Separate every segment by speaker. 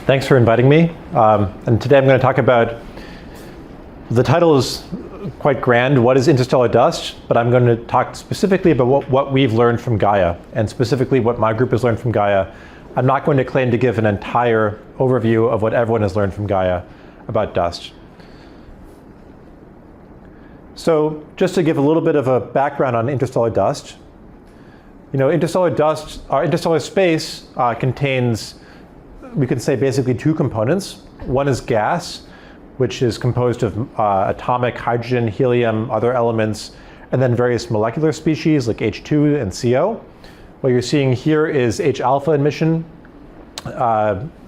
Speaker 1: Thanks for inviting me. And today I'm going to talk about, the title is quite grand, what is interstellar dust? But I'm going to talk specifically about what we've learned from Gaia, and specifically what my group has learned from Gaia. I'm not going to claim to give an entire overview of what everyone has learned from Gaia about dust. So just to give a little bit of a background on interstellar dust, interstellar dust, interstellar space contains, we could say, basically two components. One is gas, which is composed of atomic hydrogen, helium, other elements, and then various molecular species like H2 and CO. What you're seeing here is H-alpha emission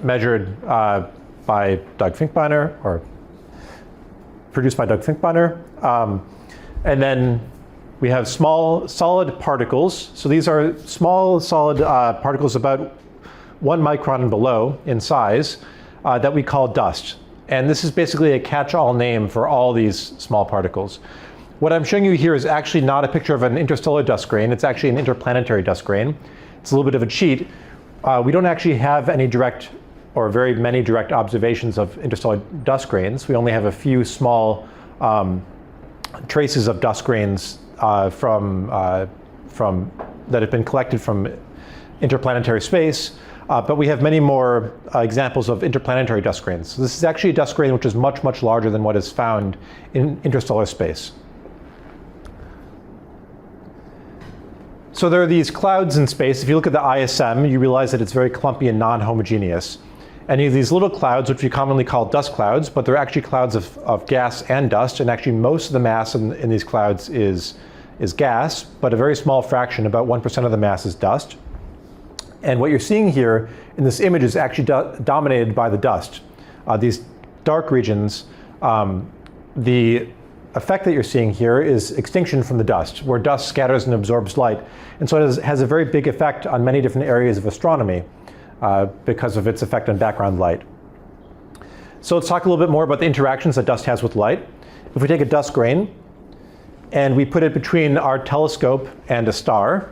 Speaker 1: measured by Doug Finkbeiner, or produced by Doug Finkbeiner. And then we have small solid particles. So these are small solid particles about 1 micron and below in size that we call dust. And this is basically a catch-all name for all these small particles. What I'm showing you here is actually not a picture of an interstellar dust grain. It's actually an interplanetary dust grain. It's a little bit of a cheat. We don't actually have any direct or very many direct observations of interstellar dust grains. We only have a few small traces of dust grains that have been collected from interplanetary space. But we have many more examples of interplanetary dust grains. So this is actually a dust grain which is much, much larger than what is found in interstellar space. So there are these clouds in space. If you look at the ISM, you realize that it's very clumpy and non-homogeneous. And you have these little clouds, which we commonly call dust clouds, but they're actually clouds of gas and dust. And actually most of the mass in these clouds is gas, but a very small fraction, about 1% of the mass, is dust. And what you're seeing here in this image is actually dominated by the dust. These dark regions, the effect that you're seeing here is extinction from the dust, where dust scatters and absorbs light. And so it has a very big effect on many different areas of astronomy because of its effect on background light. So let's talk a little bit more about the interactions that dust has with light. If we take a dust grain and we put it between our telescope and a star,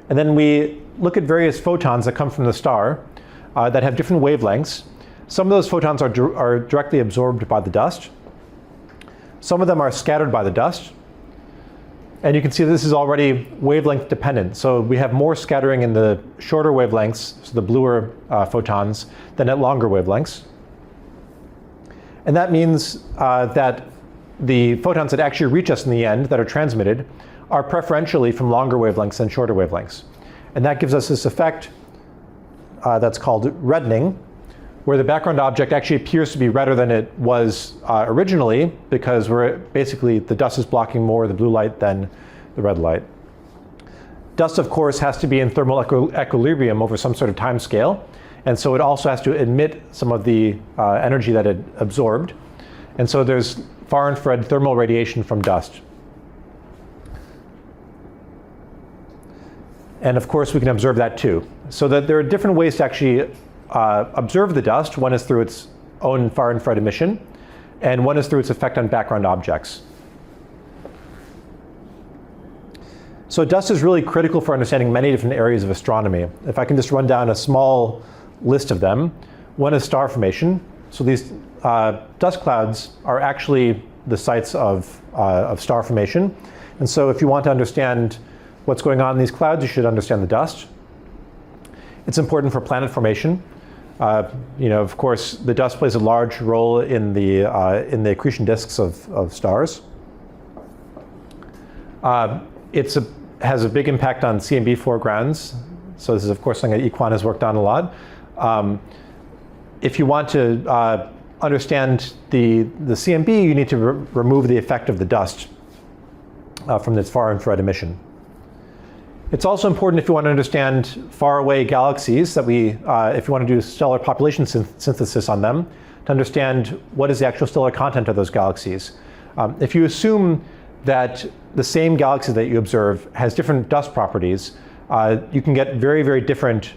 Speaker 1: and then we look at various photons that come from the star that have different wavelengths. Some of those photons are directly absorbed by the dust. Some of them are scattered by the dust. And you can see this is already wavelength dependent. So we have more scattering in the shorter wavelengths, so the bluer photons, than at longer wavelengths. And that means that the photons that actually reach us in the end, that are transmitted, are preferentially from longer wavelengths than shorter wavelengths. And that gives us this effect that's called reddening, where the background object actually appears to be redder than it was originally, because basically the dust is blocking more of the blue light than the red light. Dust, of course, has to be in thermal equilibrium over some sort of time scale. And so it also has to emit some of the energy that it absorbed. And so there's far infrared thermal radiation from dust. And of course, we can observe that too. So that there are different ways to actually observe the dust. One is through its own far infrared emission, and one is through its effect on background objects. So dust is really critical for understanding many different areas of astronomy. If I can just run down a small list of them. One is star formation. So these dust clouds are actually the sites of star formation. And so if you want to understand what's going on in these clouds, you should understand the dust. It's important for planet formation. Of course, the dust plays a large role in the accretion disks of stars. It has a big impact on CMB foregrounds. So this is, of course, something that Equan has worked on a lot. If you want to understand the CMB, you need to remove the effect of the dust from its far infrared emission. It's also important if you want to understand faraway galaxies that if you want to do stellar population synthesis on them, to understand what is the actual stellar content of those galaxies. If you assume that the same galaxy that you observe has different dust properties, you can get very, very different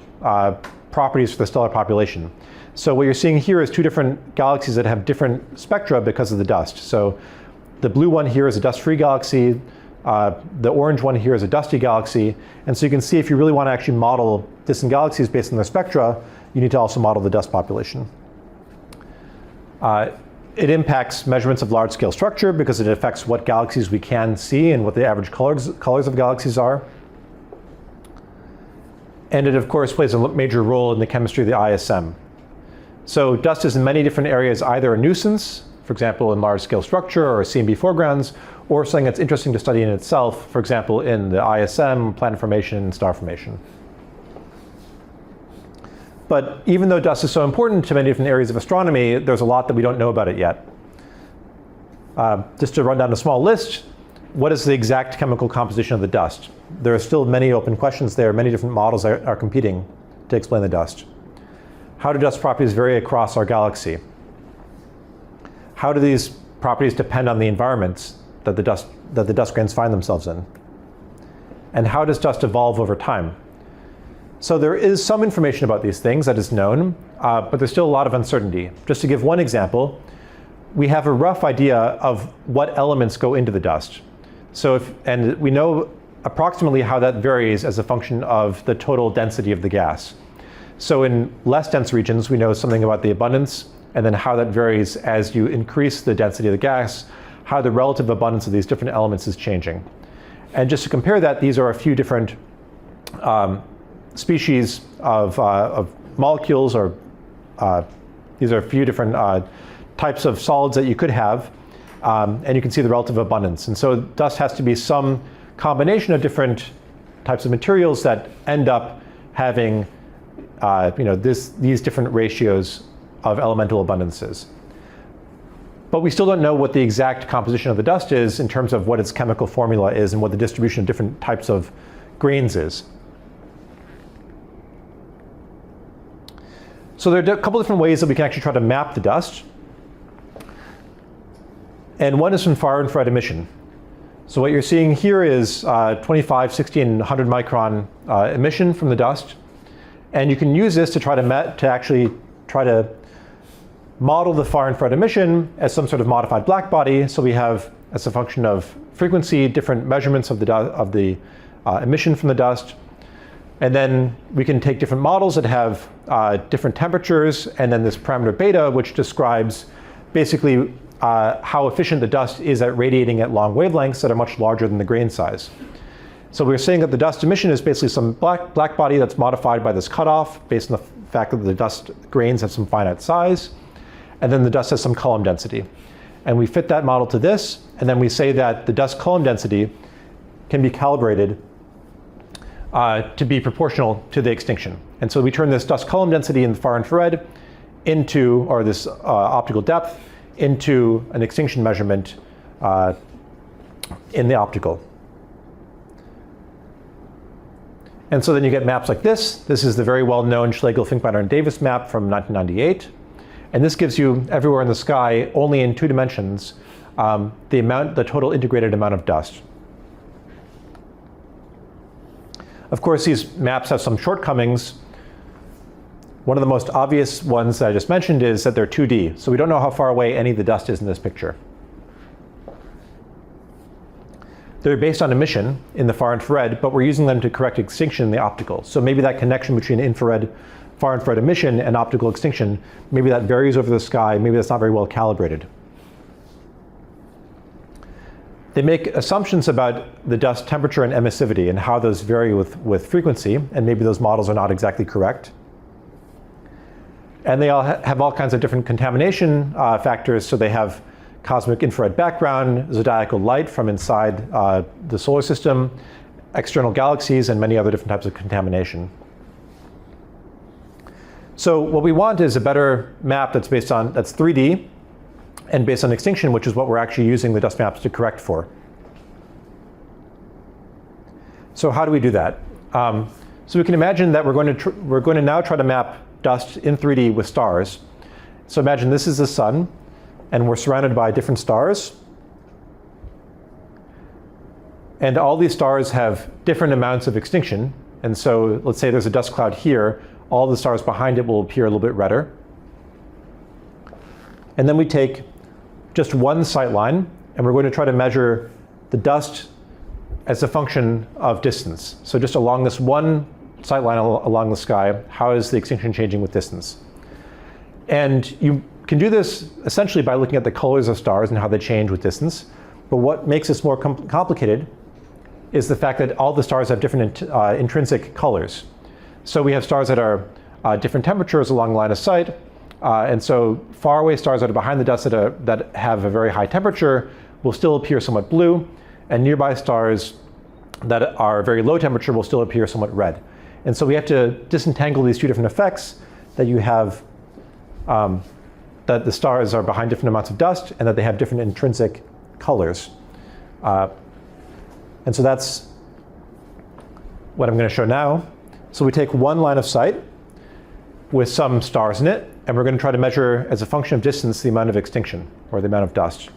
Speaker 1: properties for the stellar population. So what you're seeing here is two different galaxies that have different spectra because of the dust. So the blue one here is a dust-free galaxy. The orange one here is a dusty galaxy. And so you can see if you really want to actually model distant galaxies based on their spectra, you need to also model the dust population. It impacts measurements of large-scale structure because it affects what galaxies we can see and what the average colors of galaxies are. And it, of course, plays a major role in the chemistry of the ISM. So dust is in many different areas either a nuisance, for example, in large-scale structure or CMB foregrounds, or something that's interesting to study in itself, for example, in the ISM, planet formation, and star formation. But even though dust is so important to many different areas of astronomy, there's a lot that we don't know about it yet. Just to run down a small list, what is the exact chemical composition of the dust? There are still many open questions there. Many different models are competing to explain the dust. How do dust properties vary across our galaxy? How do these properties depend on the environments that the dust grains find themselves in? And how does dust evolve over time? So there is some information about these things that is known, but there's still a lot of uncertainty. Just to give one example, we have a rough idea of what elements go into the dust. And we know approximately how that varies as a function of the total density of the gas. So in less dense regions, we know something about the abundance, and then how that varies as you increase the density of the gas, how the relative abundance of these different elements is changing. And just to compare that, these are a few different species of molecules, or these are a few different types of solids that you could have, and you can see the relative abundance. And so dust has to be some combination of different types of materials that end up having these different ratios of elemental abundances. But we still don't know what the exact composition of the dust is in terms of what its chemical formula is and what the distribution of different types of grains is. So there are a couple different ways that we can actually try to map the dust. And one is from far infrared emission. So what you're seeing here is 25, 60, and 100 micron emission from the dust. And you can use this to try to actually try to model the far infrared emission as some sort of modified black body. So we have, as a function of frequency, different measurements of the emission from the dust. And then we can take different models that have different temperatures, and then this parameter beta, which describes basically how efficient the dust is at radiating at long wavelengths that are much larger than the grain size. So we're saying that the dust emission is basically some black body that's modified by this cutoff based on the fact that the dust grains have some finite size, and then the dust has some column density. And we fit that model to this, and then we say that the dust column density can be calibrated to be proportional to the extinction. And so we turn this dust column density in the far infrared into, or this optical depth, into an extinction measurement in the optical. And so then you get maps like this. This is the very well-known Schlegel, Finkbeiner, and Davis map from 1998. And this gives you everywhere in the sky, only in 2 dimensions, the total integrated amount of dust. Of course, these maps have some shortcomings. One of the most obvious ones that I just mentioned is that they're 2D. So we don't know how far away any of the dust is in this picture. They're based on emission in the far infrared, but we're using them to correct extinction in the optical. So maybe that connection between far infrared emission and optical extinction, maybe that varies over the sky, maybe that's not very well calibrated. They make assumptions about the dust temperature and emissivity and how those vary with frequency, and maybe those models are not exactly correct. And they all have all kinds of different contamination factors. So they have cosmic infrared background, zodiacal light from inside the solar system, external galaxies, and many other different types of contamination. So what we want is a better map that's 3D and based on extinction, which is what we're actually using the dust maps to correct for. So how do we do that? So we can imagine that we're going to now try to map dust in 3D with stars. So imagine this is the sun, and we're surrounded by different stars. And all these stars have different amounts of extinction. And so let's say there's a dust cloud here. All the stars behind it will appear a little bit redder. And then we take just one sight line, and we're going to try to measure the dust as a function of distance. So just along this one sightline along the sky, how is the extinction changing with distance? And you can do this essentially by looking at the colors of stars and how they change with distance. But what makes this more complicated is the fact that all the stars have different intrinsic colors. So we have stars that are different temperatures along the line of sight. And so faraway stars that are behind the dust that have a very high temperature will still appear somewhat blue. And nearby stars that are very low temperature will still appear somewhat red. And so we have to disentangle these two different effects, that you have that the stars are behind different amounts of dust and that they have different intrinsic colors. And so that's what I'm going to show now. So we take one line of sight with some stars in it, and we're going to try to measure as a function of distance the amount of extinction, or the amount of dust.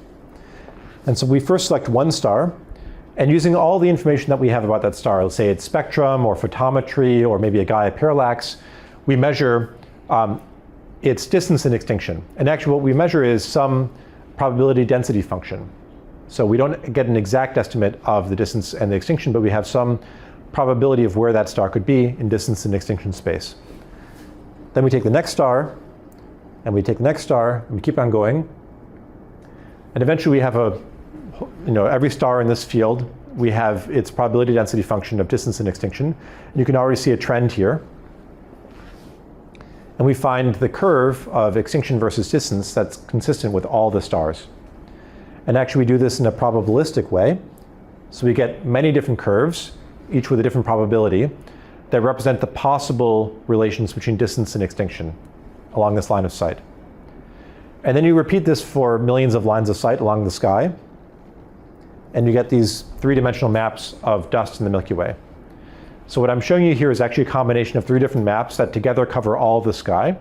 Speaker 1: And so we first select one star, and using all the information that we have about that star, let's say its spectrum or photometry or maybe a Gaia parallax, we measure its distance in extinction. And actually what we measure is some probability density function. So we don't get an exact estimate of the distance and the extinction, but we have some probability of where that star could be in distance and extinction space. Then we take the next star, and we take the next star, and we keep on going. And eventually we have every star in this field, we have its probability density function of distance and extinction. And you can already see a trend here. And we find the curve of extinction versus distance that's consistent with all the stars. And actually we do this in a probabilistic way. So we get many different curves, each with a different probability, that represent the possible relations between distance and extinction along this line of sight. And then you repeat this for millions of lines of sight along the sky, and you get these three-dimensional maps of dust in the Milky Way. So what I'm showing you here is actually a combination of three different maps that together cover all of the sky.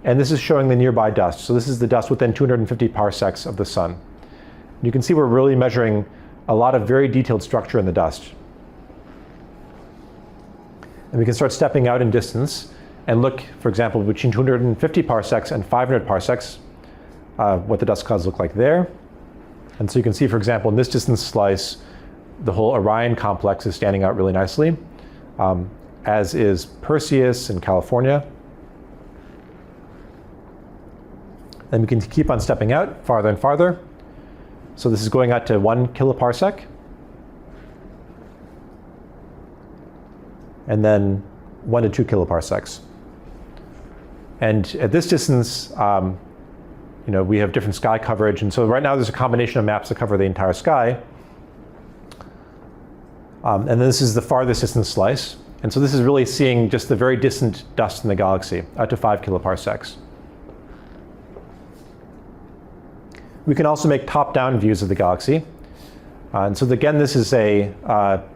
Speaker 1: And this is showing the nearby dust. So this is the dust within 250 parsecs of the sun. And you can see we're really measuring a lot of very detailed structure in the dust. And we can start stepping out in distance and look, for example, between 250 parsecs and 500 parsecs, what the dust clouds look like there. And so you can see, for example, in this distance slice, the whole Orion complex is standing out really nicely, as is Perseus in California. And we can keep on stepping out farther and farther. So this is going out to 1 kiloparsec. And then 1 to 2 kiloparsecs. And at this distance, we have different sky coverage. And so right now there's a combination of maps that cover the entire sky. And then this is the farthest distance slice. And so this is really seeing just the very distant dust in the galaxy, out to 5 kiloparsecs. We can also make top-down views of the galaxy. And so again, this is a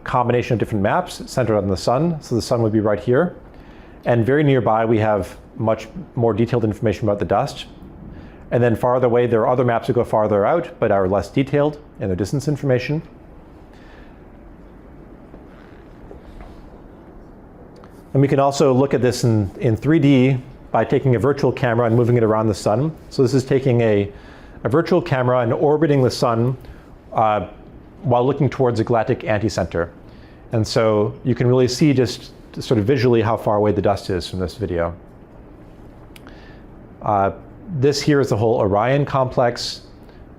Speaker 1: combination of different maps centered on the sun. So the sun would be right here. And very nearby, we have much more detailed information about the dust. And then farther away, there are other maps that go farther out, but are less detailed in their distance information. And we can also look at this in 3D by taking a virtual camera and moving it around the sun. So this is taking a virtual camera and orbiting the sun while looking towards a galactic anticenter. And so you can really see just sort of visually how far away the dust is from this video. This here is the whole Orion complex.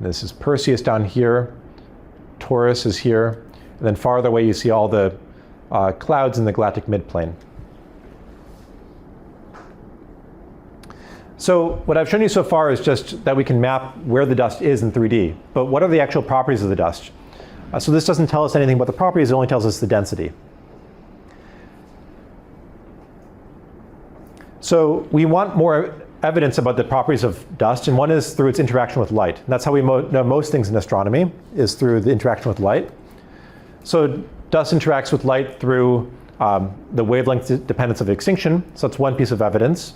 Speaker 1: This is Perseus down here. Taurus is here. And then farther away you see all the clouds in the galactic midplane. So what I've shown you so far is just that we can map where the dust is in 3D. But what are the actual properties of the dust? So this doesn't tell us anything about the properties, it only tells us the density. So we want more evidence about the properties of dust, and one is through its interaction with light. And that's how we know most things in astronomy, is through the interaction with light. So dust interacts with light through the wavelength dependence of extinction. So that's one piece of evidence.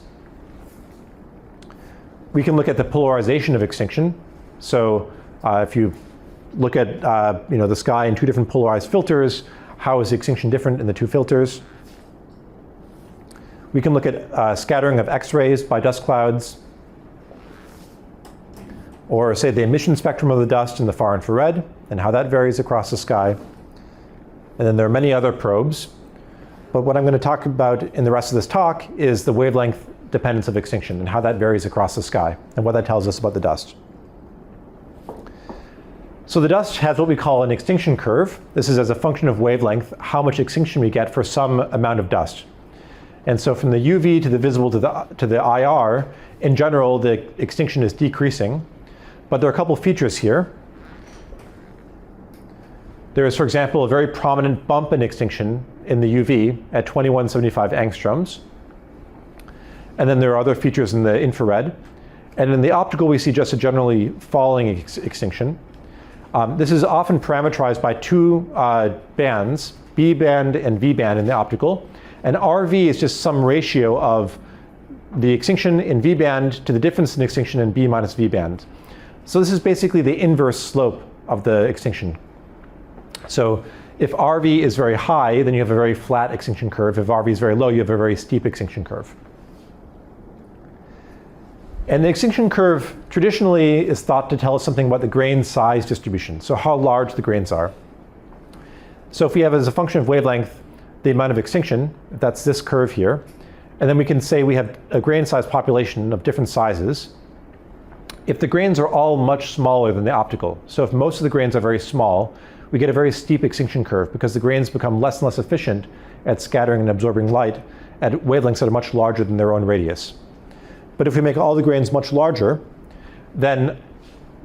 Speaker 1: We can look at the polarization of extinction. So if you look at the sky in two different polarized filters, how is the extinction different in the two filters? We can look at scattering of X-rays by dust clouds, or say the emission spectrum of the dust in the far infrared, and how that varies across the sky. And then there are many other probes. But what I'm going to talk about in the rest of this talk is the wavelength dependence of extinction and how that varies across the sky and what that tells us about the dust. So the dust has what we call an extinction curve. This is as a function of wavelength, how much extinction we get for some amount of dust. And so from the UV to the visible to the IR, in general, the extinction is decreasing. But there are a couple features here. There is, for example, a very prominent bump in extinction in the UV at 2175 angstroms. And then there are other features in the infrared. And in the optical, we see just a generally falling extinction. This is often parameterized by two bands, B band and V band in the optical. And RV is just some ratio of the extinction in V band to the difference in extinction in B minus V band. So this is basically the inverse slope of the extinction. So if RV is very high, then you have a very flat extinction curve. If RV is very low, you have a very steep extinction curve. And the extinction curve traditionally is thought to tell us something about the grain size distribution, so how large the grains are. So if we have as a function of wavelength the amount of extinction, that's this curve here, and then we can say we have a grain size population of different sizes. If the grains are all much smaller than the optical, so if most of the grains are very small, we get a very steep extinction curve because the grains become less and less efficient at scattering and absorbing light at wavelengths that are much larger than their own radius. But if we make all the grains much larger, then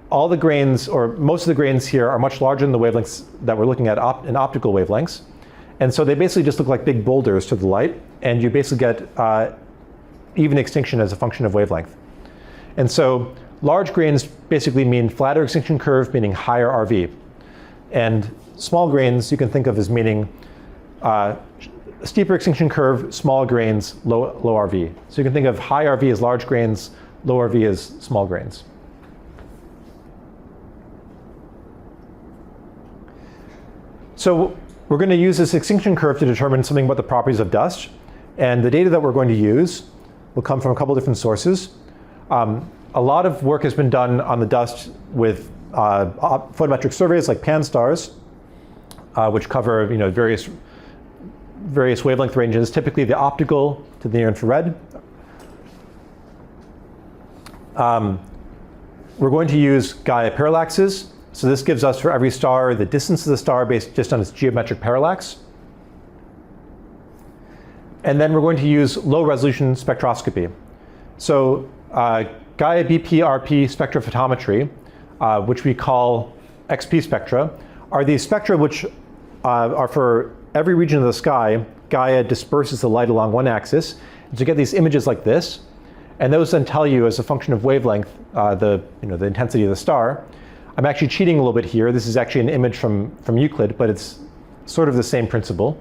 Speaker 1: all the grains, or most of the grains here, are much larger than the wavelengths that we're looking at in optical wavelengths. And so they basically just look like big boulders to the light, and you basically get even extinction as a function of wavelength. And so large grains basically mean flatter extinction curve, meaning higher RV. And small grains you can think of as meaning steeper extinction curve, small grains, low RV. So you can think of high RV as large grains, low RV as small grains. So we're going to use this extinction curve to determine something about the properties of dust. And the data that we're going to use will come from a couple different sources. A lot of work has been done on the dust with photometric surveys like pan-stars, which cover various wavelength ranges, typically the optical to the near infrared. We're going to use Gaia parallaxes. So this gives us for every star the distance of the star based just on its geometric parallax. And then we're going to use low resolution spectroscopy. So Gaia BP-RP spectrophotometry, which we call XP spectra, are these spectra which are for every region of the sky. Gaia disperses the light along one axis. And so you get these images like this. And those then tell you, as a function of wavelength, the intensity of the star. I'm actually cheating a little bit here. This is actually an image from Euclid, but it's sort of the same principle.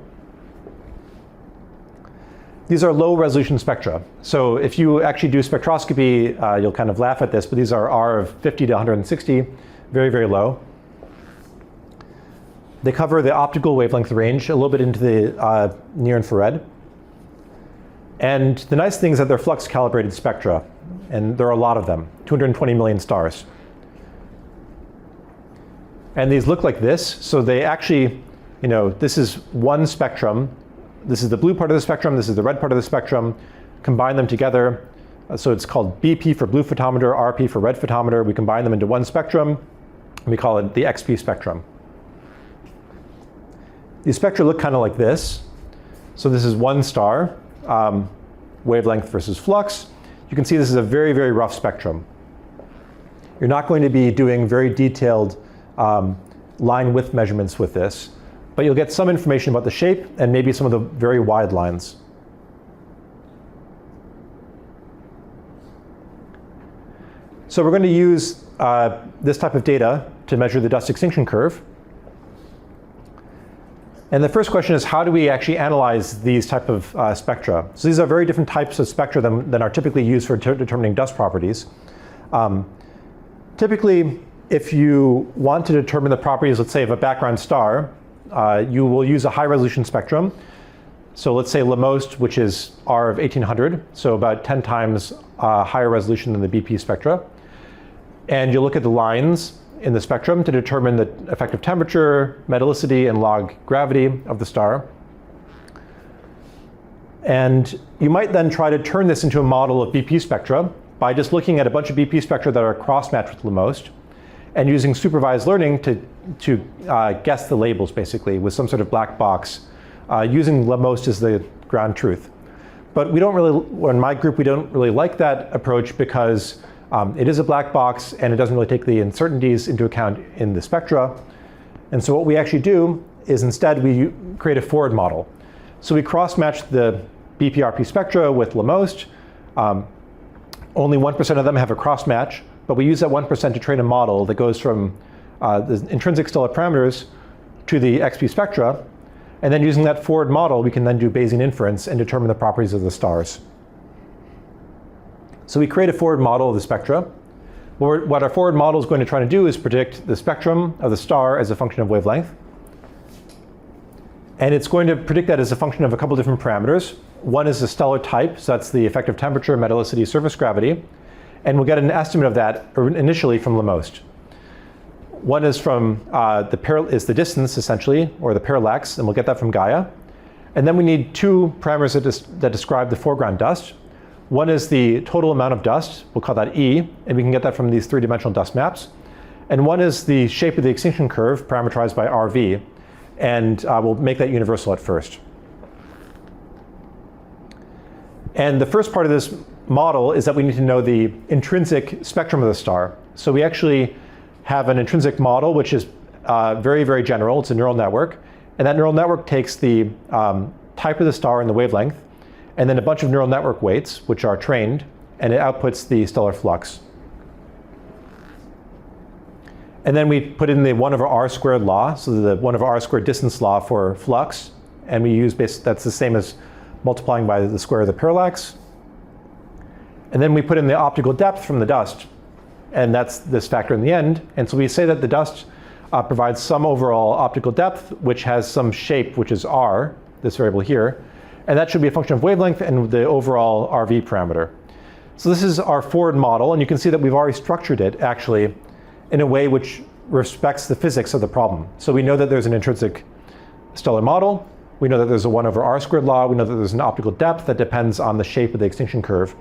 Speaker 1: These are low resolution spectra. So if you actually do spectroscopy, you'll kind of laugh at this, but these are R of 50 to 160, very, very low. They cover the optical wavelength range, a little bit into the near infrared. And the nice thing is that they're flux-calibrated spectra, and there are a lot of them, 220 million stars. And these look like this. So they actually, this is one spectrum. This is the blue part of the spectrum. This is the red part of the spectrum. Combine them together. So it's called BP for blue photometer, RP for red photometer. We combine them into one spectrum. And we call it the XP spectrum. These spectra look kind of like this. So this is one star, wavelength versus flux. You can see this is a very, very rough spectrum. You're not going to be doing very detailed line width measurements with this, but you'll get some information about the shape and maybe some of the very wide lines. So we're going to use this type of data to measure the dust extinction curve. And the first question is, how do we actually analyze these type of spectra? So these are very different types of spectra than are typically used for determining dust properties. Typically, if you want to determine the properties, let's say, of a background star, you will use a high resolution spectrum. So let's say LaMost, which is R of 1800, so about 10 times higher resolution than the BP spectra. And you look at the lines, in the spectrum to determine the effective temperature, metallicity, and log gravity of the star. And you might then try to turn this into a model of BP spectra by just looking at a bunch of BP spectra that are cross-matched with LaMost and using supervised learning to guess the labels, basically, with some sort of black box, using LaMost as the ground truth. But we don't really, in my group, we don't really like that approach because it is a black box and it doesn't really take the uncertainties into account in the spectra. And so what we actually do is instead we create a forward model. So we cross-match the BPRP spectra with LaMost. Only 1% of them have a cross-match, but we use that 1% to train a model that goes from the intrinsic stellar parameters to the XP spectra. And then using that forward model, we can then do Bayesian inference and determine the properties of the stars. So we create a forward model of the spectra. What our forward model is going to try to do is predict the spectrum of the star as a function of wavelength. And it's going to predict that as a function of a couple different parameters. One is the stellar type, so that's the effective temperature, metallicity, surface gravity. And we'll get an estimate of that initially from LaMost. One is from the distance, essentially, or the parallax, and we'll get that from Gaia. And then we need two parameters that describe the foreground dust. One is the total amount of dust, we'll call that E, and we can get that from these three-dimensional dust maps. And one is the shape of the extinction curve, parameterized by RV, and we'll make that universal at first. And the first part of this model is that we need to know the intrinsic spectrum of the star. So we actually have an intrinsic model, which is very, very general. It's a neural network. And that neural network takes the type of the star and the wavelength, and then a bunch of neural network weights, which are trained, and it outputs the stellar flux. And then we put in the 1/r squared law, so the 1/r squared distance law for flux. And we use that's the same as multiplying by the square of the parallax. And then we put in the optical depth from the dust. And that's this factor in the end. And so we say that the dust provides some overall optical depth, which has some shape, which is r, this variable here. And that should be a function of wavelength and the overall RV parameter. So this is our forward model. And you can see that we've already structured it, actually, in a way which respects the physics of the problem. So we know that there's an intrinsic stellar model. We know that there's a 1/r squared law. We know that there's an optical depth that depends on the shape of the extinction curve.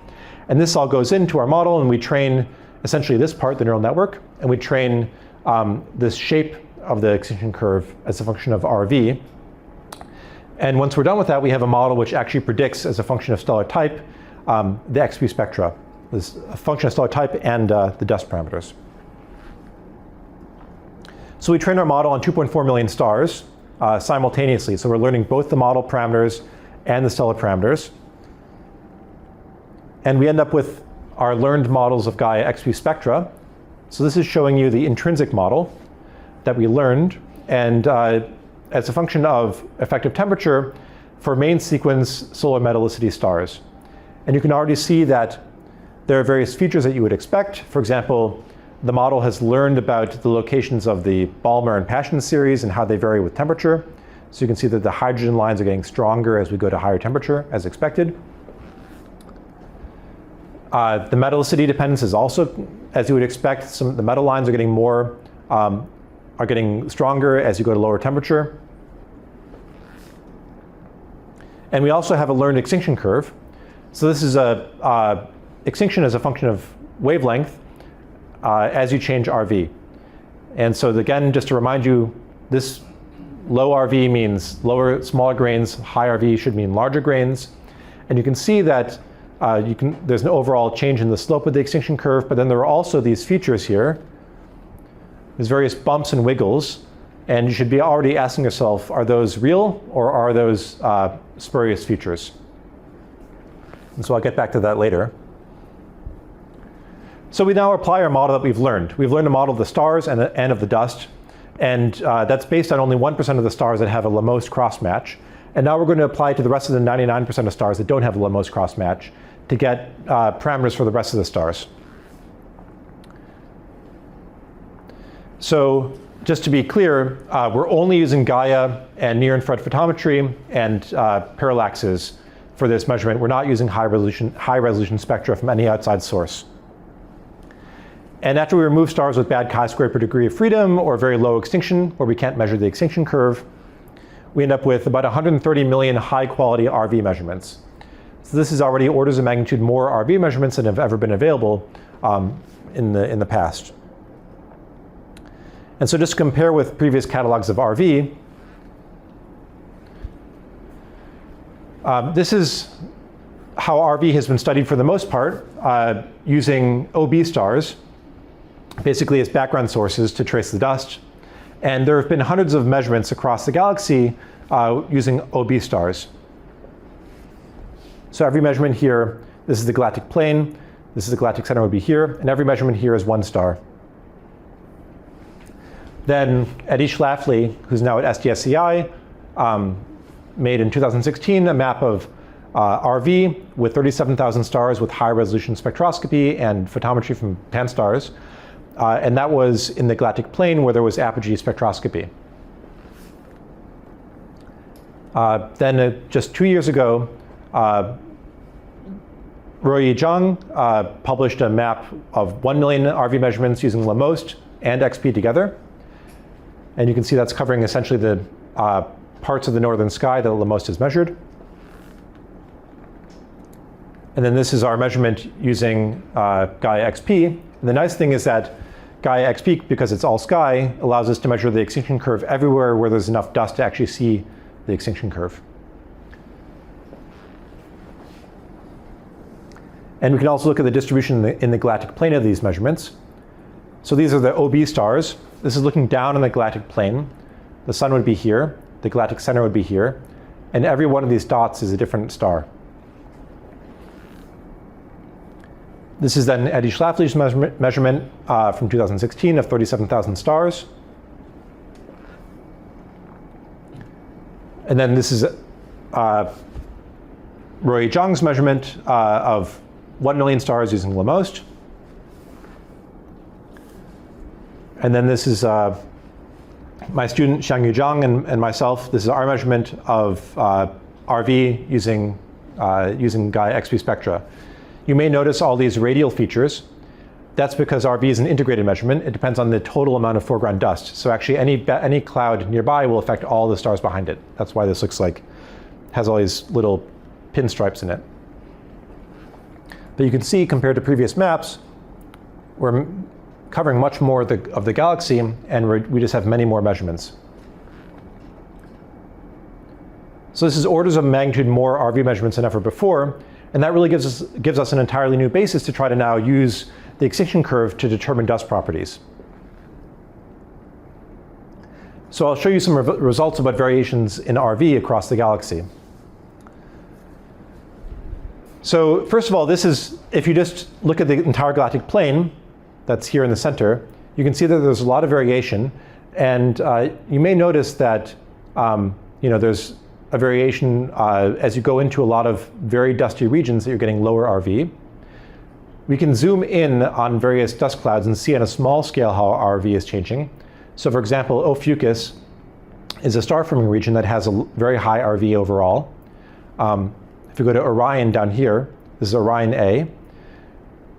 Speaker 1: And this all goes into our model, and we train essentially this part, the neural network, and we train this shape of the extinction curve as a function of RV. And once we're done with that, we have a model which actually predicts as a function of stellar type the XP spectra, this function of stellar type and the dust parameters. So we train our model on 2.4 million stars simultaneously. So we're learning both the model parameters and the stellar parameters. And we end up with our learned models of Gaia XP spectra. So this is showing you the intrinsic model that we learned. And as a function of effective temperature for main sequence solar metallicity stars. And you can already see that there are various features that you would expect. For example, the model has learned about the locations of the Balmer and Paschen series and how they vary with temperature. So you can see that the hydrogen lines are getting stronger as we go to higher temperature, as expected. The metallicity dependence is also, as you would expect, the metal lines are getting are getting stronger as you go to lower temperature. And we also have a learned extinction curve. So this is extinction as a function of wavelength as you change RV. And so again, just to remind you, this low RV means smaller grains, high RV should mean larger grains. And you can see that there's an overall change in the slope of the extinction curve, but then there are also these features here. There's various bumps and wiggles, and you should be already asking yourself, are those real or are those spurious features? And so I'll get back to that later. So we now apply our model that we've learned. We've learned a model of the stars and of the dust, and that's based on only 1% of the stars that have a LaMost cross-match. And now we're going to apply it to the rest of the 99% of stars that don't have a LaMost cross-match to get parameters for the rest of the stars. So just to be clear, we're only using Gaia and near-infrared photometry and parallaxes for this measurement. We're not using high-resolution spectra from any outside source. And after we remove stars with bad chi-square per degree of freedom or very low extinction, where we can't measure the extinction curve, we end up with about 130 million high-quality RV measurements. So this is already orders of magnitude more RV measurements than have ever been available in the past. And so just to compare with previous catalogs of RV, this is how RV has been studied for the most part using OB stars, basically as background sources to trace the dust. And there have been hundreds of measurements across the galaxy using OB stars. So every measurement here, this is the galactic plane, this is the galactic center would be here, and every measurement here is one star. Then Eddie Schlafly, who's now at SDSCI, made in 2016 a map of RV with 37,000 stars with high resolution spectroscopy and photometry from pan-stars. And that was in the galactic plane where there was apogee spectroscopy. Then just 2 years ago, Royi Zhang published a map of 1 million RV measurements using LaMost and XP together. And you can see that's covering essentially the parts of the northern sky that LaMost has measured. And then this is our measurement using Gaia XP. And the nice thing is that Gaia XP, because it's all sky, allows us to measure the extinction curve everywhere where there's enough dust to actually see the extinction curve. And we can also look at the distribution in the galactic plane of these measurements. So these are the OB stars. This is looking down on the galactic plane. The sun would be here, the galactic center would be here, and every one of these dots is a different star. This is then Eddie Schlafly's measurement from 2016 of 37,000 stars. And then this is Royi Zhang's measurement of 1 million stars using LaMost. And then this is my student Xiangyu Zhang and myself. This is our measurement of RV using Gaia XP spectra. You may notice all these radial features. That's because RV is an integrated measurement. It depends on the total amount of foreground dust. So actually any cloud nearby will affect all the stars behind it. That's why this looks like, has all these little pinstripes in it. But you can see compared to previous maps, we're covering much more of the galaxy, and we just have many more measurements. So this is orders of magnitude more RV measurements than ever before, and that really gives us an entirely new basis to try to now use the extinction curve to determine dust properties. So I'll show you some results about variations in RV across the galaxy. So first of all, this is, if you just look at the entire galactic plane, that's here in the center, you can see that there's a lot of variation. And you may notice that there's a variation as you go into a lot of very dusty regions that you're getting lower RV. We can zoom in on various dust clouds and see on a small scale how RV is changing. So for example, Ophiuchus is a star-forming region that has a very high RV overall. If you go to Orion down here, this is Orion A.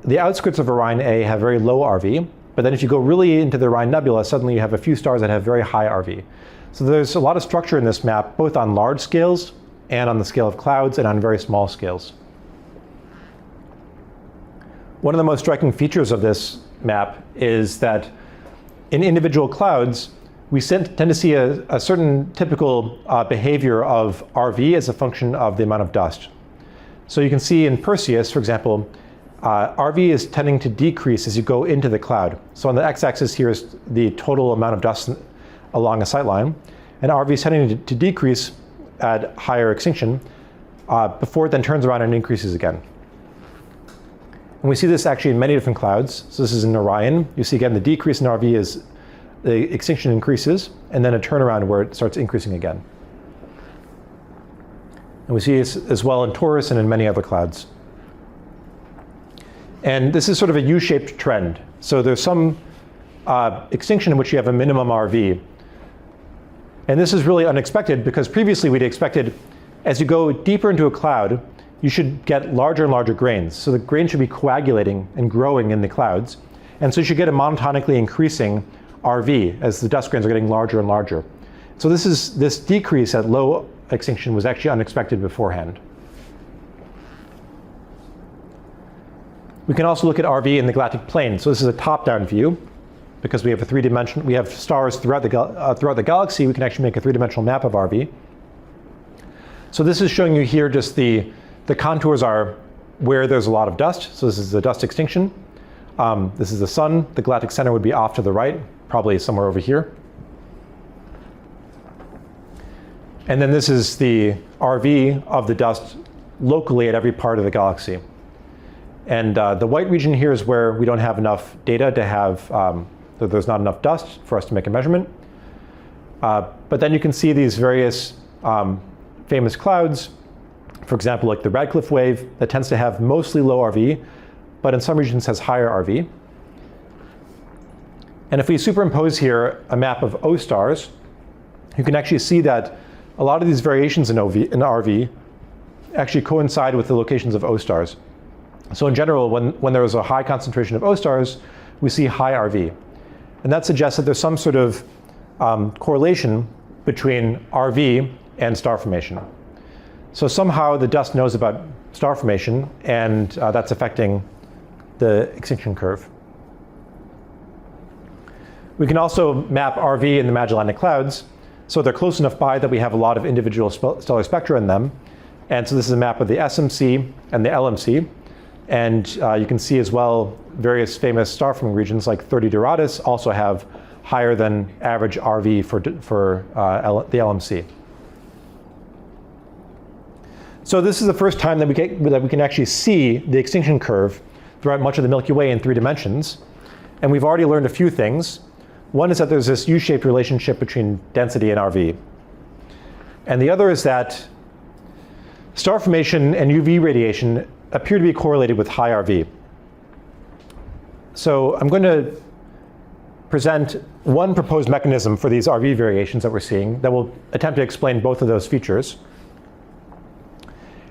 Speaker 1: The outskirts of Orion A have very low RV, but then if you go really into the Orion Nebula, suddenly you have a few stars that have very high RV. So there's a lot of structure in this map, both on large scales and on the scale of clouds and on very small scales. One of the most striking features of this map is that in individual clouds, we tend to see a certain typical behavior of RV as a function of the amount of dust. So you can see in Perseus, for example, RV is tending to decrease as you go into the cloud. So on the x-axis here is the total amount of dust along a sightline, and RV is tending to decrease at higher extinction before it then turns around and increases again. And we see this actually in many different clouds. So this is in Orion. You see again the decrease in RV is the extinction increases, and then a turnaround where it starts increasing again. And we see this as well in Taurus and in many other clouds. And this is sort of a U-shaped trend. So there's some extinction in which you have a minimum RV. And this is really unexpected because previously we'd expected as you go deeper into a cloud, you should get larger and larger grains. So the grains should be coagulating and growing in the clouds. And so you should get a monotonically increasing RV as the dust grains are getting larger and larger. So this decrease at low extinction was actually unexpected beforehand. We can also look at RV in the galactic plane. So this is a top-down view. Because we have a we have stars throughout the galaxy, we can actually make a three-dimensional map of RV. So this is showing you here just the contours are where there's a lot of dust. So this is the dust extinction. This is the sun. The galactic center would be off to the right, probably somewhere over here. And then this is the RV of the dust locally at every part of the galaxy. And the white region here is where we don't have enough data to have, there's not enough dust for us to make a measurement. But then you can see these various famous clouds. For example, like the Radcliffe wave that tends to have mostly low RV, but in some regions has higher RV. And if we superimpose here a map of O stars, you can actually see that a lot of these variations in RV actually coincide with the locations of O stars. So in general, when there is a high concentration of O stars, we see high RV. And that suggests that there's some sort of correlation between RV and star formation. So somehow the dust knows about star formation, and that's affecting the extinction curve. We can also map RV in the Magellanic clouds. So they're close enough by that we have a lot of individual stellar spectra in them. And so this is a map of the SMC and the LMC. And you can see as well various famous star forming regions like 30 Doradus also have higher than average RV for the LMC. So this is the first time that we can actually see the extinction curve throughout much of the Milky Way in 3 dimensions. And we've already learned a few things. One is that there's this U-shaped relationship between density and RV. And the other is that star formation and UV radiation appear to be correlated with high RV. So I'm going to present one proposed mechanism for these RV variations that we're seeing that will attempt to explain both of those features.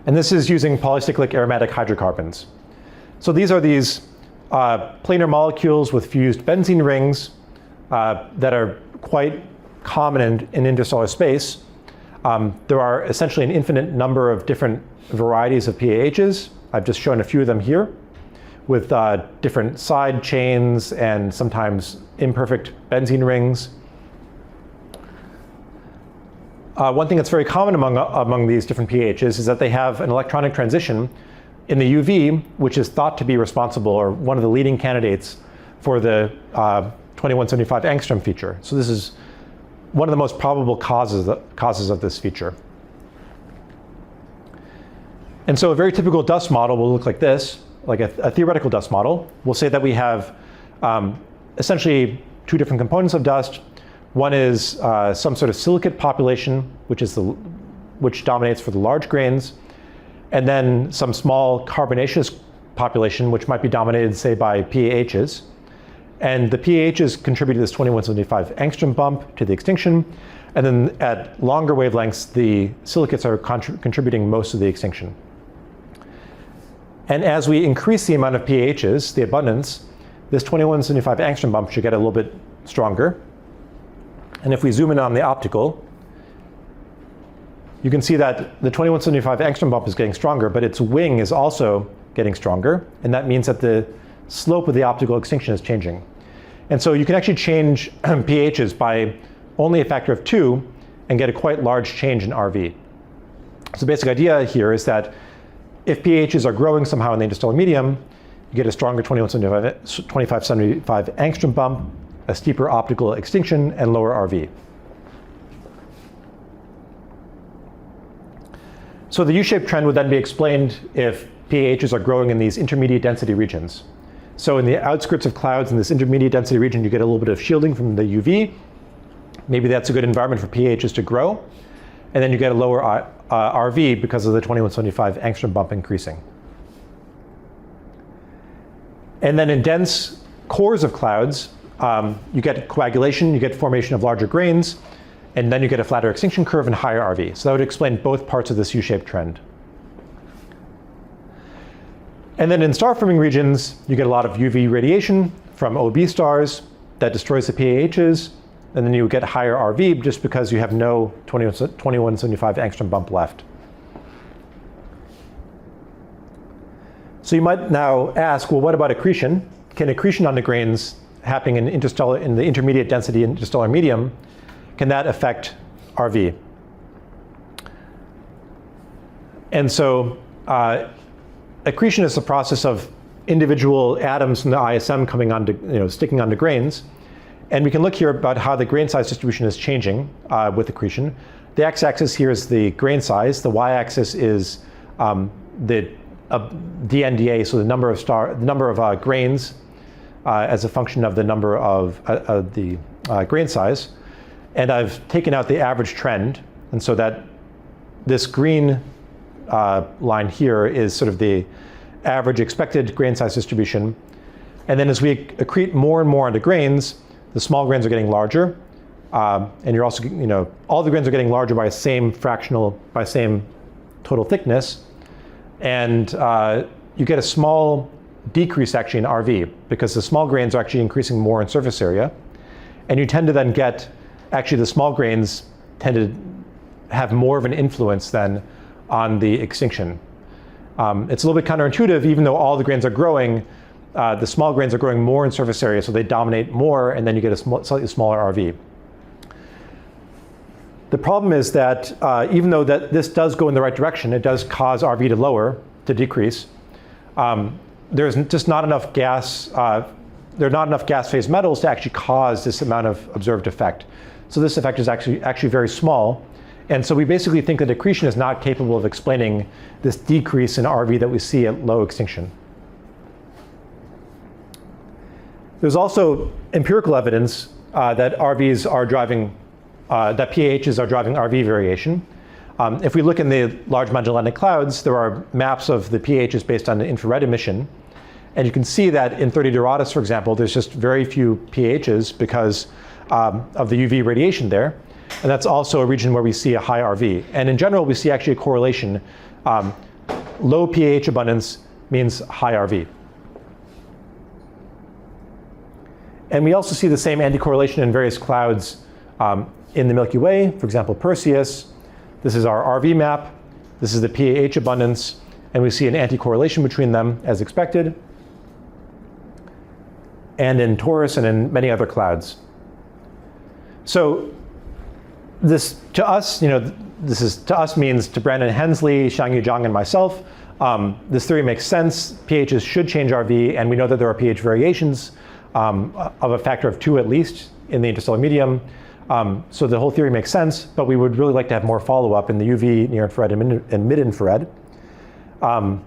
Speaker 1: And this is using polycyclic aromatic hydrocarbons. So these are these planar molecules with fused benzene rings that are quite common in interstellar space. There are essentially an infinite number of different varieties of PAHs. I've just shown a few of them here with different side chains and sometimes imperfect benzene rings. One thing that's very common among these different PAHs is that they have an electronic transition in the UV, which is thought to be responsible or one of the leading candidates for the 2175 angstrom feature. So this is one of the most probable causes of this feature. And so a very typical dust model will look like this, like a theoretical dust model. We'll say that we have essentially 2 different components of dust. One is some sort of silicate population, which dominates for the large grains, and then some small carbonaceous population, which might be dominated, say, by PAHs. And the PAHs contribute to this 2175 angstrom bump to the extinction. And then at longer wavelengths, the silicates are contributing most of the extinction. And as we increase the amount of PAHs, the abundance, this 2175 angstrom bump should get a little bit stronger. And if we zoom in on the optical, you can see that the 2175 angstrom bump is getting stronger, but its wing is also getting stronger. And that means that the slope of the optical extinction is changing. And so you can actually change PAHs by only a factor of 2 and get a quite large change in RV. So the basic idea here is that if PAHs are growing somehow in the interstellar medium, you get a stronger 2575 angstrom bump, a steeper optical extinction, and lower RV. So the U-shaped trend would then be explained if PAHs are growing in these intermediate density regions. So in the outskirts of clouds in this intermediate density region, you get a little bit of shielding from the UV. Maybe that's a good environment for PAHs to grow. And then you get a lower RV because of the 2175 angstrom bump increasing. And then in dense cores of clouds, you get coagulation, you get formation of larger grains, and then you get a flatter extinction curve and higher RV. So that would explain both parts of this U-shaped trend. And then in star-forming regions, you get a lot of UV radiation from OB stars that destroys the PAHs, and then you get higher RV just because you have no 2175 angstrom bump left. So you might now ask, well, what about accretion? Can accretion onto grains happening in the intermediate density interstellar medium, can that affect RV? And so accretion is the process of individual atoms from the ISM coming onto, sticking onto grains. And we can look here about how the grain size distribution is changing with accretion. The x-axis here is the grain size. The y-axis is the DNDA, so the number of grains as a function of the number of the grain size. And I've taken out the average trend, and so that this green line here is sort of the average expected grain size distribution. And then as we accrete more and more onto grains, the small grains are getting larger, and you're also, all the grains are getting larger by same total thickness, and you get a small decrease actually in RV because the small grains are actually increasing more in surface area, and you tend to then get, actually the small grains tend to have more of an influence than on the extinction. It's a little bit counterintuitive, even though all the grains are growing, the small grains are growing more in surface area, so they dominate more, and then you get a slightly smaller RV. The problem is that even though this does go in the right direction, it does cause RV to decrease. There's just not enough gas, there are not enough gas phase metals to actually cause this amount of observed effect. So this effect is actually very small. And so we basically think that accretion is not capable of explaining this decrease in RV that we see at low extinction. There's also empirical evidence that RVs are driving, that PAHs are driving RV variation. If we look in the large Magellanic clouds, there are maps of the PAHs based on the infrared emission. And you can see that in 30 Doradus, for example, there's just very few PAHs because of the UV radiation there. And that's also a region where we see a high RV. And in general, we see actually a correlation. Low PAH abundance means high RV. And we also see the same anti-correlation in various clouds in the Milky Way. For example, Perseus. This is our RV map. This is the PAH abundance. And we see an anti-correlation between them as expected. And in Taurus and in many other clouds. So this to us, to us means to Brandon Hensley, Xiangyu Zhang, and myself. This theory makes sense. PAHs should change RV, and we know that there are pH variations of a factor of 2 at least in the interstellar medium. So the whole theory makes sense, but we would really like to have more follow-up in the UV, near-infrared, and mid-infrared. The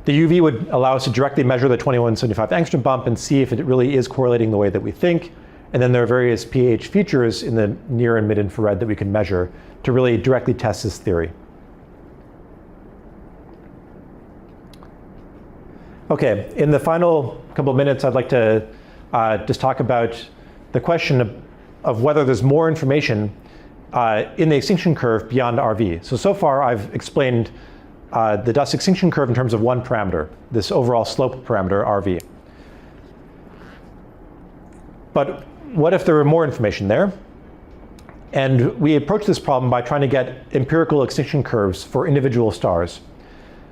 Speaker 1: UV would allow us to directly measure the 2175 angstrom bump and see if it really is correlating the way that we think. And then there are various pH features in the near and mid-infrared that we can measure to really directly test this theory. Okay, in the final couple of minutes, I'd like to just talk about the question of whether there's more information in the extinction curve beyond RV. So far I've explained the dust extinction curve in terms of one parameter, this overall slope parameter, RV. But what if there were more information there? And we approach this problem by trying to get empirical extinction curves for individual stars.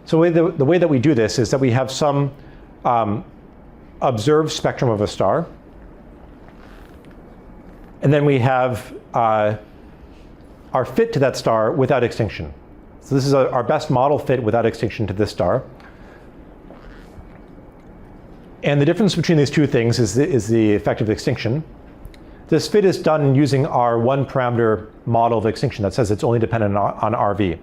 Speaker 1: So the way that we do this is that we have some observed spectrum of a star. And then we have our fit to that star without extinction. So this is our best model fit without extinction to this star. And the difference between these two things is the effect of extinction. This fit is done using our one parameter model of extinction that says it's only dependent on RV.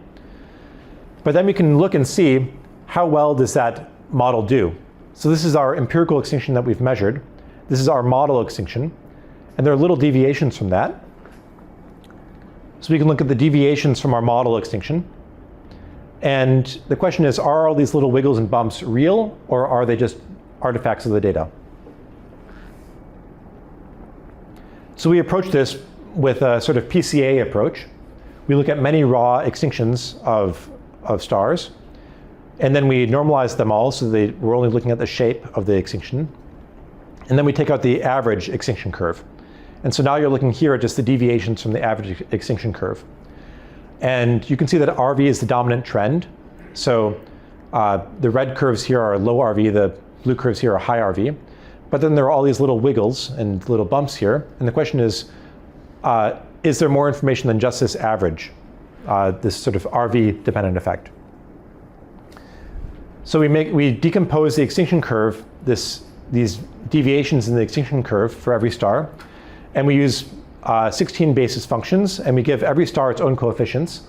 Speaker 1: But then we can look and see how well does that model do. So this is our empirical extinction that we've measured. This is our model extinction. And there are little deviations from that. So we can look at the deviations from our model extinction. And the question is, are all these little wiggles and bumps real, or are they just artifacts of the data? So we approach this with a sort of PCA approach. We look at many raw extinctions of stars, And then we normalize them all so we're only looking at the shape of the extinction. And then we take out the average extinction curve. And so now you're looking here at just the deviations from the average extinction curve. And you can see that RV is the dominant trend. So the red curves here are low RV, the blue curves here are high RV. But then there are all these little wiggles and little bumps here. And the question is there more information than just this average, this sort of RV dependent effect? So we decompose the extinction curve, these deviations in the extinction curve for every star. And we use 16 basis functions, and we give every star its own coefficients.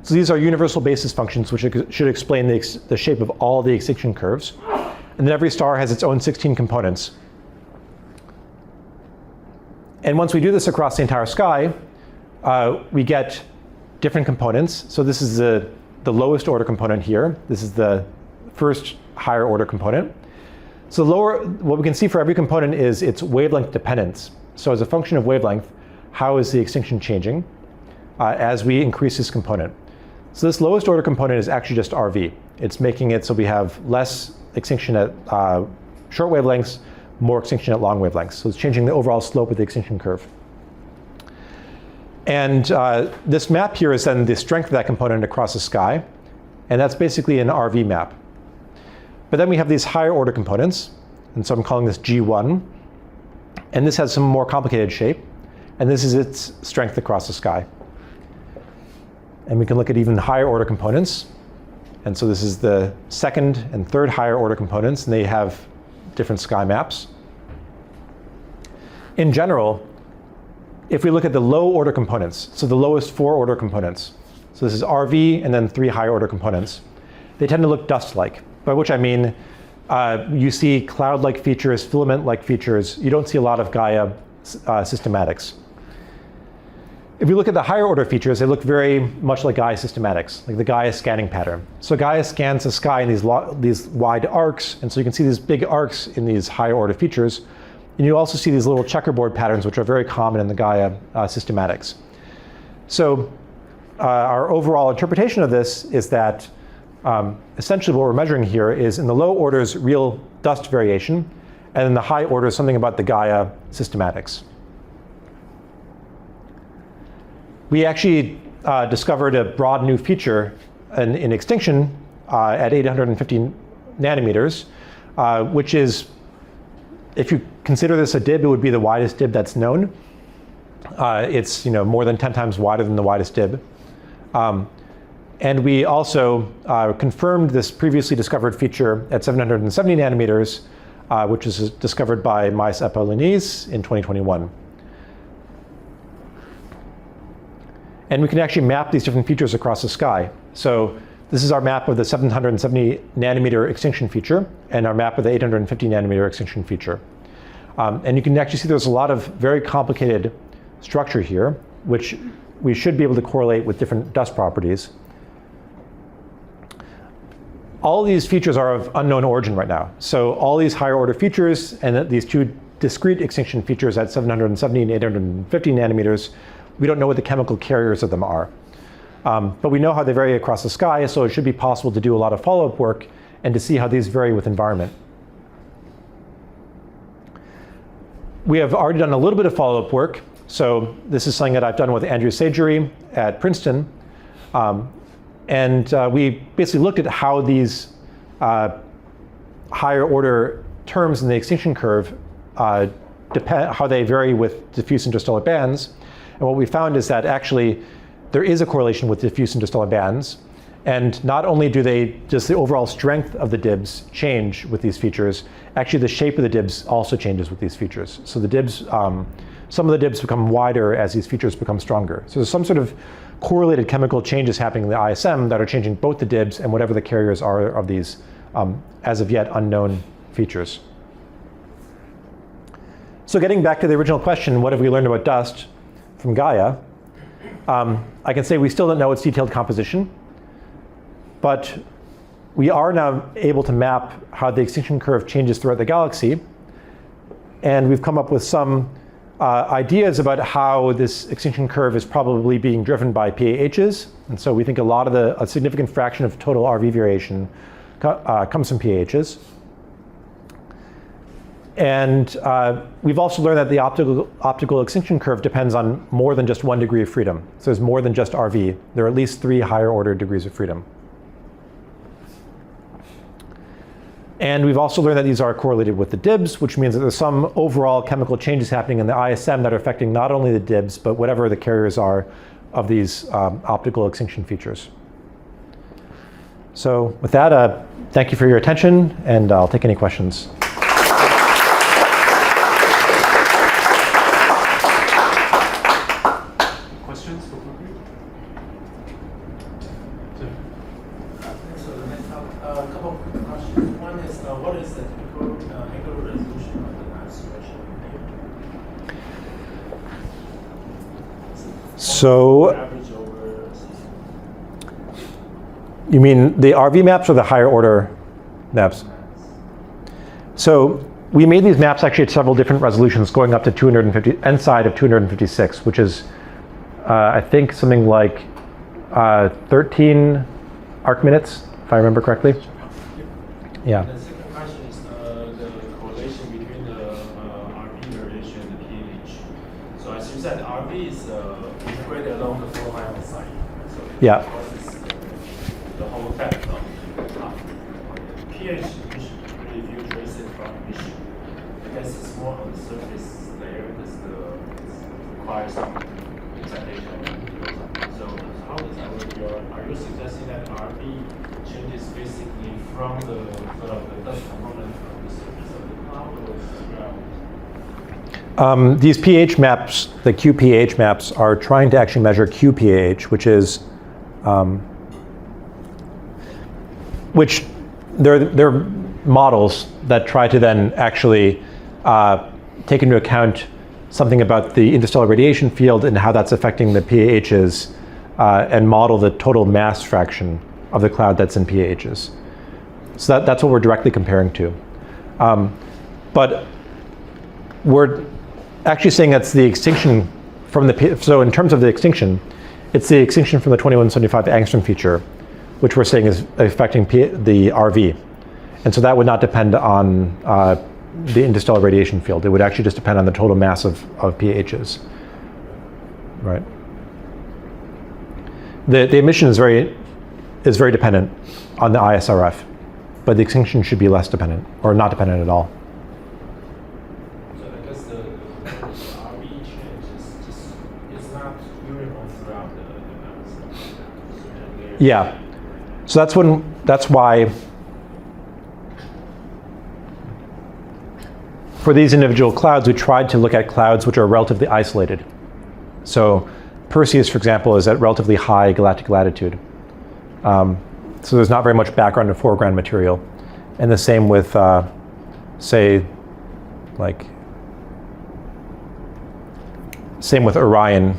Speaker 1: So these are universal basis functions, which should explain the shape of all the extinction curves. And then every star has its own 16 components. And once we do this across the entire sky, we get different components. So this is the lowest order component here. This is the first higher order component. So what we can see for every component is its wavelength dependence. So as a function of wavelength, how is the extinction changing as we increase this component? So this lowest order component is actually just RV. It's making it so we have less extinction at short wavelengths, more extinction at long wavelengths. So it's changing the overall slope of the extinction curve. And this map here is then the strength of that component across the sky. And that's basically an RV map. But then we have these higher order components. And so I'm calling this G1. And this has some more complicated shape. And this is its strength across the sky. And we can look at even higher order components. And so this is the second and third higher order components, and they have different sky maps. In general, if we look at the low order components, so the lowest 4 order components, so this is RV and then 3 higher order components, they tend to look dust-like, by which I mean you see cloud-like features, filament-like features. You don't see a lot of Gaia systematics. If we look at the higher order features, they look very much like Gaia systematics, like the Gaia scanning pattern. So Gaia scans the sky in these wide arcs, and so you can see these big arcs in these higher order features. And you also see these little checkerboard patterns, which are very common in the Gaia systematics. So our overall interpretation of this is that essentially what we're measuring here is in the low orders real dust variation, and in the high orders something about the Gaia systematics. We actually discovered a broad new feature in extinction at 850 nanometers, which is, if you consider this a DIB, it would be the widest DIB that's known. It's more than 10 times wider than the widest DIB. And we also confirmed this previously discovered feature at 770 nanometers, which was discovered by Mais Apollinaise in 2021. And we can actually map these different features across the sky. So this is our map of the 770 nanometer extinction feature and our map of the 850 nanometer extinction feature. And you can actually see there's a lot of very complicated structure here, which we should be able to correlate with different dust properties. All of these features are of unknown origin right now. So all these higher order features and these 2 discrete extinction features at 770 and 850 nanometers, we don't know what the chemical carriers of them are. But we know how they vary across the sky, so it should be possible to do a lot of follow-up work and to see how these vary with environment. We have already done a little bit of follow-up work. So this is something that I've done with Andrew Sagery at Princeton. And we basically looked at how these higher order terms in the extinction curve how they vary with diffuse interstellar bands. And what we found is that actually there is a correlation with diffuse interstellar bands. And not only does the overall strength of the DIBs change with these features, actually the shape of the DIBs also changes with these features. So the DIBs, some of the DIBs become wider as these features become stronger. So there's some sort of correlated chemical changes happening in the ISM that are changing both the DIBs and whatever the carriers are of these as of yet unknown features. So getting back to the original question, what have we learned about dust from Gaia? I can say we still don't know its detailed composition, but we are now able to map how the extinction curve changes throughout the galaxy. And we've come up with some ideas about how this extinction curve is probably being driven by PAHs. And so we think a significant fraction of total RV variation comes from PAHs. And we've also learned that the optical extinction curve depends on more than just 1 degree of freedom. So there's more than just RV. There are at least 3 higher order degrees of freedom. And we've also learned that these are correlated with the DIBs, which means that there's some overall chemical changes happening in the ISM that are affecting not only the DIBs, but whatever the carriers are of these optical extinction features. So with that, thank you for your attention, and I'll take any questions.
Speaker 2: Questions for Gregory?
Speaker 3: So the next a couple of quick questions. One is, what is the typical angular resolution of the night spectral MPIA?
Speaker 1: So
Speaker 3: Average over.
Speaker 1: you mean the RV maps or the higher order maps? So we made these maps actually at several different resolutions, going up to 250, n side of 256, which is, I think, something like 13 arc minutes, if I remember correctly. Yeah.
Speaker 3: The second question is the correlation between the RV variation and the pH. So as you said, RV is integrated along the 4 mile side. So
Speaker 1: Yeah.
Speaker 3: the whole depth of the pH, if you trace it from emission, I guess it's more on the surface layer because it requires some excitation. So how does that work? Are you suggesting that RV changes basically from the sort of the dust component from the surface of the cloud or ground?
Speaker 1: These pH maps, the QPH maps, are trying to actually measure QPH, which is, which they're models that try to then actually take into account something about the interstellar radiation field and how that's affecting the PAHs, and model the total mass fraction of the cloud that's in PAHs. So that's what we're directly comparing to. But we're actually saying that's the extinction from the, so in terms of the extinction, it's the extinction from the 2175 angstrom feature, which we're saying is affecting the RV. And so that would not depend on the interstellar radiation field. It would actually just depend on the total mass of PAHs. Right. The emission is very dependent on the ISRF, but the extinction should be less dependent, or not dependent at all.
Speaker 3: So I guess the RV change is not uniform throughout the mass.
Speaker 1: Yeah. So that's why for these individual clouds, we tried to look at clouds which are relatively isolated. So Perseus, for example, is at relatively high galactic latitude. So there's not very much background and foreground material. And the same with, same with Orion,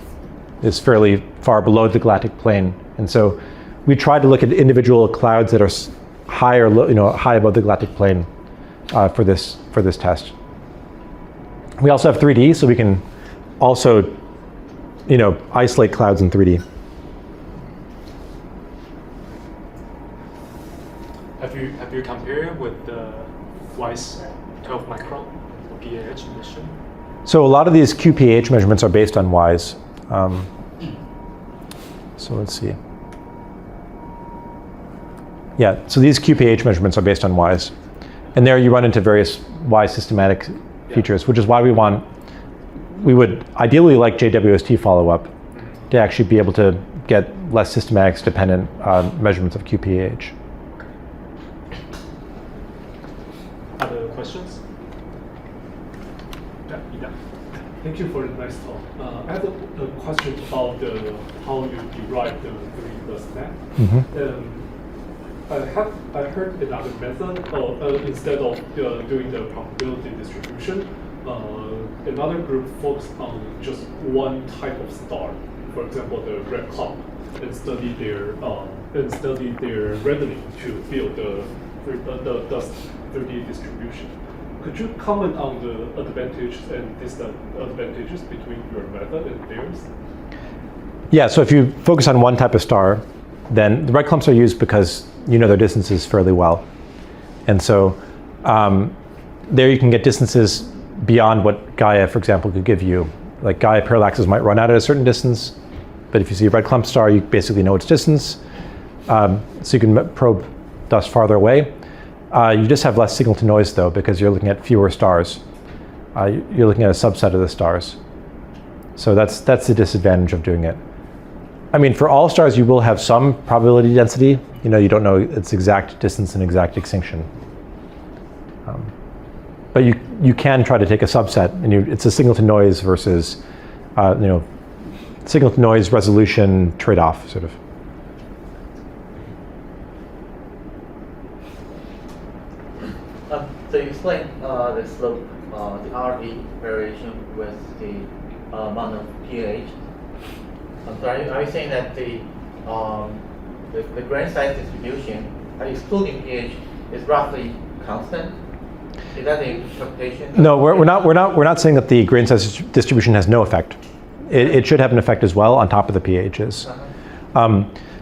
Speaker 1: is fairly far below the galactic plane. And so we tried to look at individual clouds that are high or high above the galactic plane for this test. We also have 3D, so we can also isolate clouds in 3D.
Speaker 2: Have you compared with the WISE 12 micron PAH emission?
Speaker 1: So a lot of these QPH measurements are based on WISE. So let's see. Yeah, so these QPH measurements are based on WISE. And there you run into various WISE systematic features, which is why we would ideally like JWST follow-up to actually be able to get less systematics dependent measurements of QPH.
Speaker 2: Other questions? Yeah.
Speaker 4: Thank you for the nice talk. I have a question about how you derive the 3+ map. I heard another method, instead of doing the probability distribution, another group focused on just one type of star, for example, the red cloud, and study their rendering to build the dust 3D distribution. Could you comment on the advantages and disadvantages between your method and theirs?
Speaker 1: Yeah, so if you focus on one type of star, then the red clumps are used because you know their distances fairly well. And so there you can get distances beyond what Gaia, for example, could give you. Like Gaia parallaxes might run out at a certain distance, but if you see a red clump star, you basically know its distance. So you can probe dust farther away. You just have less signal to noise though, because you're looking at fewer stars. You're looking at a subset of the stars. So that's the disadvantage of doing it. I mean, for all stars, you will have some probability density. You know, you don't know its exact distance and exact extinction. But you can try to take a subset, and it's a signal to noise versus, signal to noise resolution trade-off, sort of.
Speaker 5: So you explain the slope, the RD variation with the amount of PAH. So are you saying that the grain size distribution, excluding PAH, is roughly constant? Is that the interpretation?
Speaker 1: No, we're not saying that the grain size distribution has no effect. It should have an effect as well on top of the PAHs.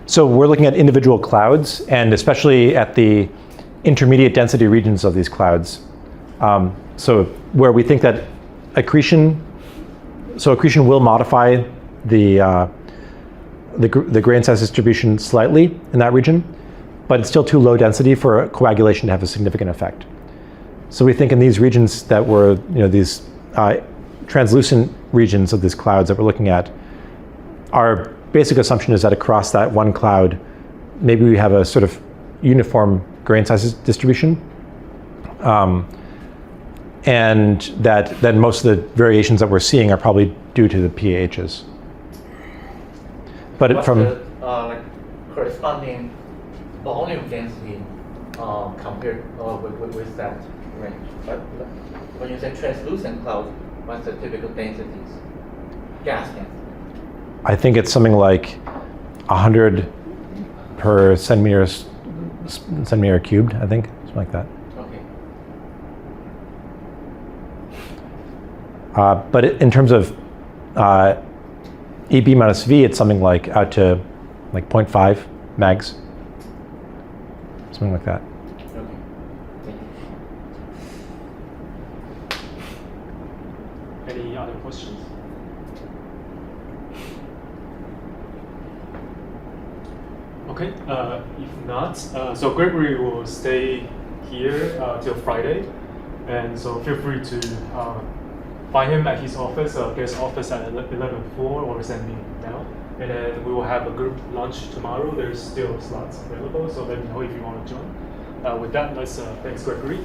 Speaker 1: So we're looking at individual clouds, and especially at the intermediate density regions of these clouds. So where we think that accretion will modify the grain size distribution slightly in that region, but it's still too low density for coagulation to have a significant effect. So we think in these regions that were, these translucent regions of these clouds that we're looking at, our basic assumption is that across that one cloud, maybe we have a sort of uniform grain size distribution, and that then most of the variations that we're seeing are probably due to the PAHs. But
Speaker 5: what's
Speaker 1: from
Speaker 5: the corresponding volume density compared with that range? But when you say translucent cloud, what's the typical densities? Gas density.
Speaker 1: I think it's something like 100 per centimeter cubed, I think, something like that.
Speaker 5: Okay.
Speaker 1: But in terms of EB minus V, it's something like out to like 0.5 mags, something like that.
Speaker 5: Okay. Thank you.
Speaker 2: Any other questions? Okay, if not, so Gregory will stay here till Friday, and so feel free to find him at his office, guest office at 11:04, or send me now. And then we will have a group lunch tomorrow. There's still slots available, so let me know if you want to join. With that, let's thanks Gregory.